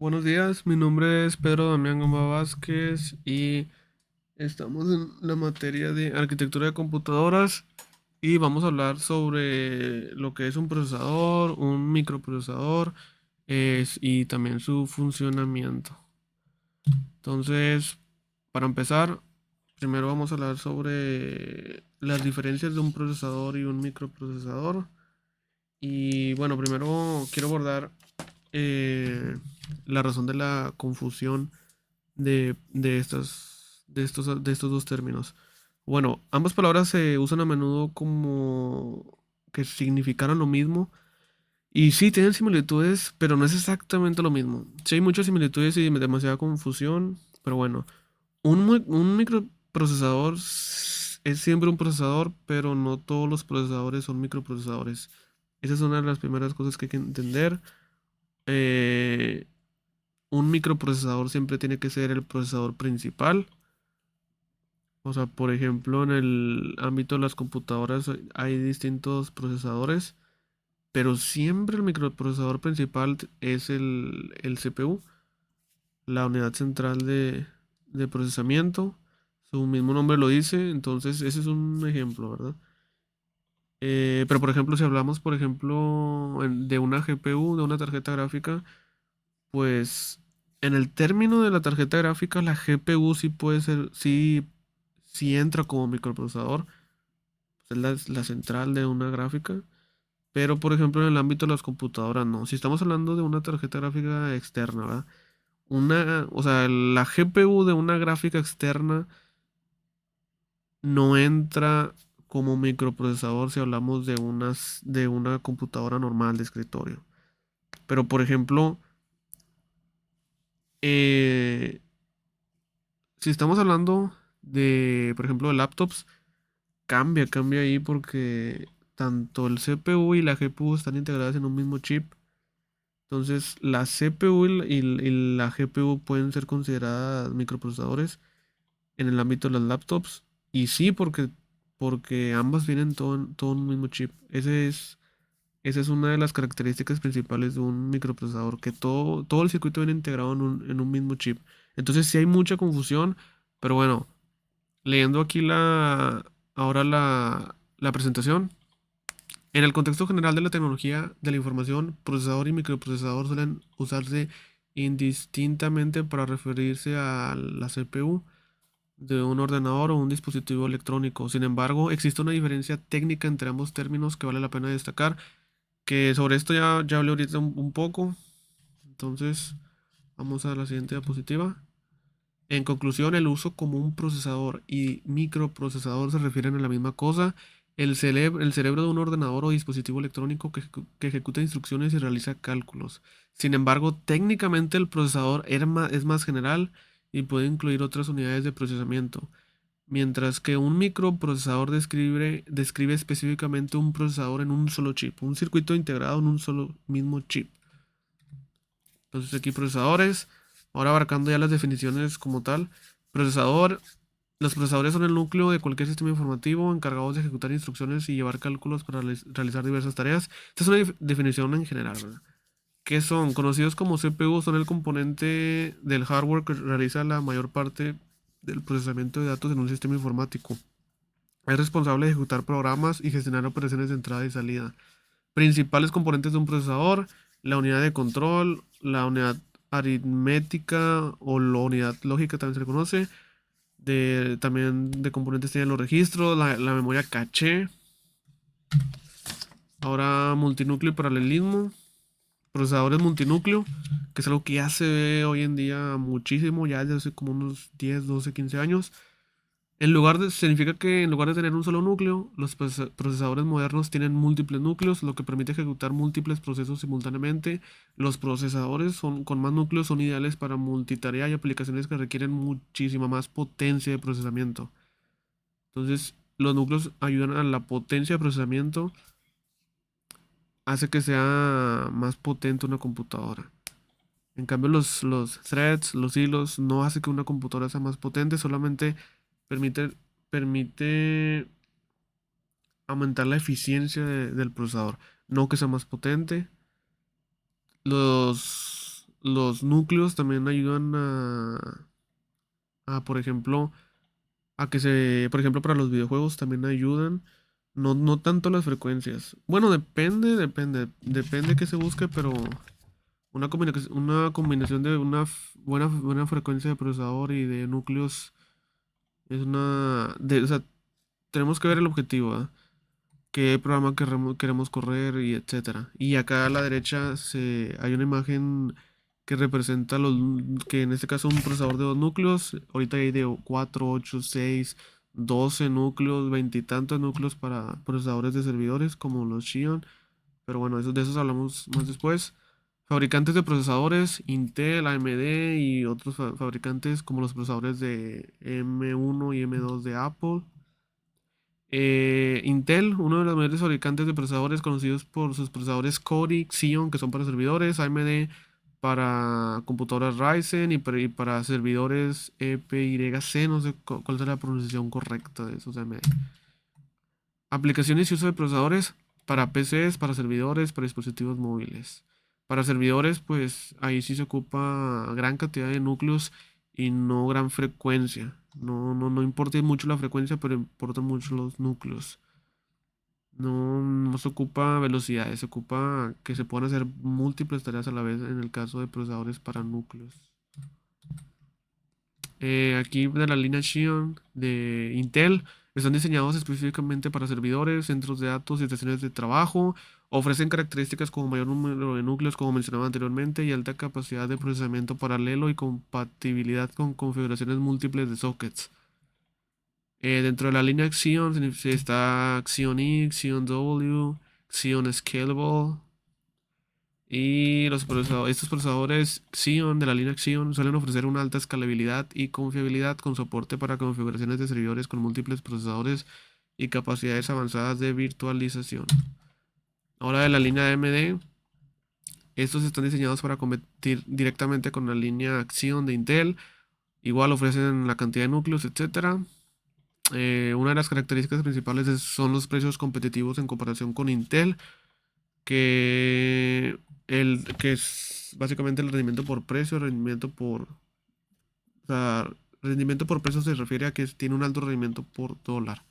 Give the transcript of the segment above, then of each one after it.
Buenos días, mi nombre es Pedro Damián Gama Vázquez y estamos en la materia de arquitectura de computadoras y vamos a hablar sobre lo que es un procesador, un microprocesador y también su funcionamiento. Entonces, para empezar, primero vamos a hablar sobre las diferencias de un procesador y un microprocesador. Y bueno, primero quiero abordar eh, la razón de la confusión de estos dos términos. Bueno, ambas palabras se usan a menudo como que significaran lo mismo. Y sí, tienen similitudes, pero no es exactamente lo mismo. Sí hay muchas similitudes y demasiada confusión, pero bueno, un microprocesador es siempre un procesador, pero no todos los procesadores son microprocesadores. Esa es una de las primeras cosas que hay que entender. Eh, un microprocesador siempre tiene que ser el procesador principal. O sea, por ejemplo, en el ámbito de las computadoras hay distintos procesadores, pero siempre el microprocesador principal es el CPU, la unidad central de procesamiento. Su mismo nombre lo dice, entonces ese es un ejemplo, ¿verdad? Pero por ejemplo, si hablamos, por ejemplo, de una GPU, de una tarjeta gráfica, pues en el término de la tarjeta gráfica, la GPU sí puede ser, sí entra como microprocesador, pues es la central de una gráfica, pero por ejemplo en el ámbito de las computadoras no. Si estamos hablando de una tarjeta gráfica externa, ¿verdad? O sea, la GPU de una gráfica externa no entra como microprocesador si hablamos de una computadora normal de escritorio. Pero por ejemplo, eh, si estamos hablando por ejemplo, de laptops, cambia ahí porque tanto el CPU y la GPU están integradas en un mismo chip. Entonces, la CPU y la GPU pueden ser consideradas microprocesadores en el ámbito de las laptops. Y sí, porque ambas vienen todo en un mismo chip. Esa es una de las características principales de un microprocesador, que todo el circuito viene integrado en un mismo chip. Entonces, sí hay mucha confusión, pero bueno, leyendo aquí ahora la presentación. En el contexto general de la tecnología de la información, procesador y microprocesador suelen usarse indistintamente para referirse a la CPU de un ordenador o un dispositivo electrónico. Sin embargo, existe una diferencia técnica entre ambos términos que vale la pena destacar, que sobre esto ya hablé ahorita un poco. Entonces, vamos a la siguiente diapositiva. En conclusión, el uso como un procesador y microprocesador se refieren a la misma cosa. El cerebro de un ordenador o dispositivo electrónico que ejecuta instrucciones y realiza cálculos. Sin embargo, técnicamente el procesador es más general y puede incluir otras unidades de procesamiento, mientras que un microprocesador describe específicamente un procesador en un solo chip, un circuito integrado en un solo mismo chip. Entonces aquí procesadores, ahora abarcando ya las definiciones como tal. Procesador, los procesadores son el núcleo de cualquier sistema informativo encargados de ejecutar instrucciones y llevar cálculos para realizar diversas tareas. Esta es una definición en general, ¿verdad? ¿Qué son? Conocidos como CPU, son el componente del hardware que realiza la mayor parte del procesamiento de datos en un sistema informático. Es responsable de ejecutar programas y gestionar operaciones de entrada y salida. Principales componentes de un procesador: la unidad de control, la unidad aritmética o la unidad lógica también se le conoce. También de componentes tienen los registros, la memoria caché. Ahora multinúcleo y paralelismo. Procesadores multinúcleo, que es algo que ya se ve hoy en día muchísimo, ya desde hace como unos 10 12 15 años. Significa que en lugar de tener un solo núcleo, los procesadores modernos tienen múltiples núcleos, lo que permite ejecutar múltiples procesos simultáneamente. Los procesadores con más núcleos son ideales para multitarea y aplicaciones que requieren muchísima más potencia de procesamiento. Entonces, los núcleos ayudan a la potencia de procesamiento, hace que sea más potente una computadora. En cambio, los threads, los hilos, no hace que una computadora sea más potente, solamente permite, permite aumentar la eficiencia del procesador, no que sea más potente. Los núcleos también ayudan por ejemplo, por ejemplo, para los videojuegos también ayudan. No, no tanto las frecuencias. Bueno, depende que se busque, pero una combinación de una buena frecuencia de procesador y de núcleos es o sea, tenemos que ver el objetivo, ¿verdad? Qué programa queremos correr y etcétera. Y acá a la derecha hay una imagen que representa que en este caso un procesador de 2 núcleos. Ahorita hay de 4, 8, 6, 12 núcleos, veintitantos núcleos para procesadores de servidores como los Xeon. Pero bueno, de esos hablamos más después. Fabricantes de procesadores, Intel, AMD y otros fabricantes como los procesadores de M1 y M2 de Apple. Intel, uno de los mayores fabricantes de procesadores conocidos por sus procesadores Core, Xeon, que son para servidores, AMD para computadoras Ryzen y para servidores EPYC, no sé cuál es la pronunciación correcta de esos AMD. Aplicaciones y uso de procesadores para PCs, para servidores, para dispositivos móviles. Para servidores, pues ahí sí se ocupa gran cantidad de núcleos y no gran frecuencia. No importa mucho la frecuencia, pero importan mucho los núcleos. No se ocupa velocidades, se ocupa que se puedan hacer múltiples tareas a la vez en el caso de procesadores para núcleos. Aquí de la línea Xeon de Intel están diseñados específicamente para servidores, centros de datos y estaciones de trabajo. Ofrecen características como mayor número de núcleos, como mencionaba anteriormente, y alta capacidad de procesamiento paralelo y compatibilidad con configuraciones múltiples de sockets. Dentro de la línea Xeon está Xeon E, Xeon W, Xeon Scalable. Y estos procesadores Xeon de la línea Xeon suelen ofrecer una alta escalabilidad y confiabilidad con soporte para configuraciones de servidores con múltiples procesadores y capacidades avanzadas de virtualización. Ahora de la línea AMD, estos están diseñados para competir directamente con la línea Xeon de Intel. Igual ofrecen la cantidad de núcleos, etcétera. Una de las características principales son los precios competitivos en comparación con Intel, que es básicamente el rendimiento por precio, o sea, rendimiento por precio se refiere a que tiene un alto rendimiento por dólar.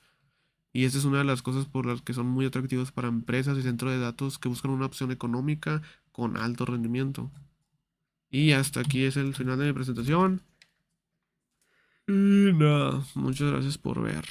Y esta es una de las cosas por las que son muy atractivos para empresas y centros de datos que buscan una opción económica con alto rendimiento. Y hasta aquí es el final de mi presentación. Y nada, muchas gracias por ver.